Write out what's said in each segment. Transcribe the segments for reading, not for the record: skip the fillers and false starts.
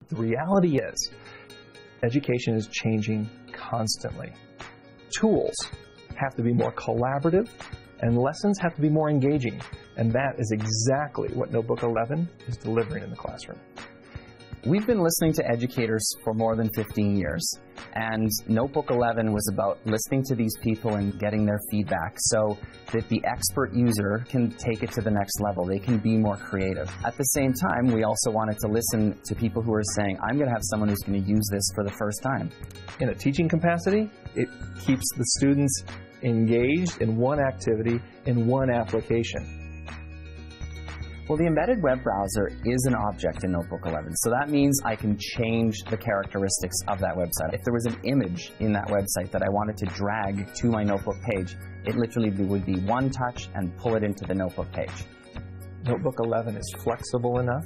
The reality is, education is changing constantly. Tools have to be more collaborative, and lessons have to be more engaging. And that is exactly what Notebook 11 is delivering in the classroom. We've been listening to educators for more than 15 years, and Notebook 11 was about listening to these people and getting their feedback so that the expert user can take it to the next level. They can be more creative. At the same time, we also wanted to listen to people who are saying, I'm going to have someone who's going to use this for the first time. In a teaching capacity, it keeps the students engaged in one activity, in one application. Well, the embedded web browser is an object in Notebook 11, so that means I can change the characteristics of that website. If there was an image in that website that I wanted to drag to my Notebook page, it literally would be one touch and pull it into the Notebook page. Notebook 11 is flexible enough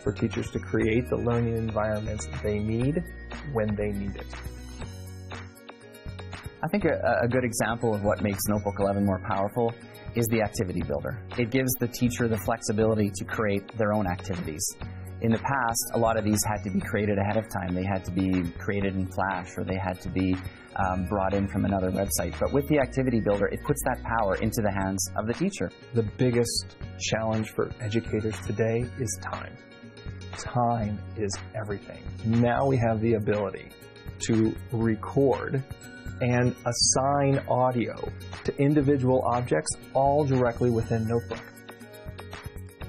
for teachers to create the learning environments they need when they need it. I think a good example of what makes Notebook 11 more powerful is the activity builder. It gives the teacher the flexibility to create their own activities. In the past, a lot of these had to be created ahead of time. They had to be created in Flash, or they had to be brought in from another website. But with the activity builder, it puts that power into the hands of the teacher. The biggest challenge for educators today is time. Time is everything. Now we have the ability to record and assign audio to individual objects all directly within Notebook.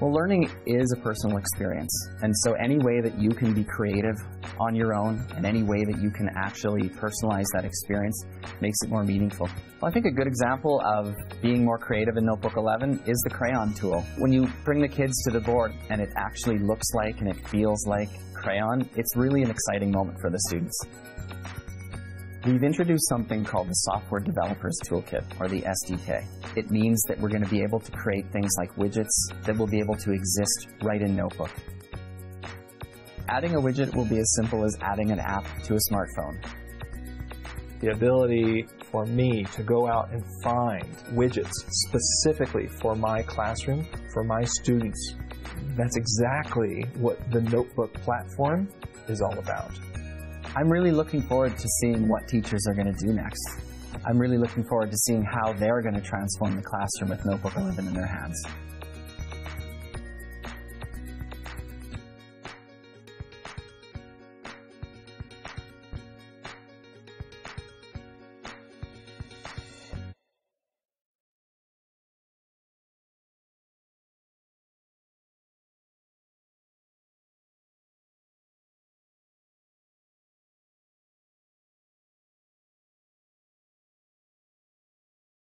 Well, learning is a personal experience, and so any way that you can be creative on your own and any way that you can actually personalize that experience makes it more meaningful. Well, I think a good example of being more creative in Notebook 11 is the crayon tool. When you bring the kids to the board and it actually looks like and it feels like crayon, it's really an exciting moment for the students. We've introduced something called the Software Developers Toolkit, or the SDK. It means that we're going to be able to create things like widgets that will be able to exist right in Notebook. Adding a widget will be as simple as adding an app to a smartphone. The ability for me to go out and find widgets specifically for my classroom, for my students, that's exactly what the Notebook platform is all about. I'm really looking forward to seeing what teachers are going to do next. I'm really looking forward to seeing how they're going to transform the classroom with Notebook 11 in their hands.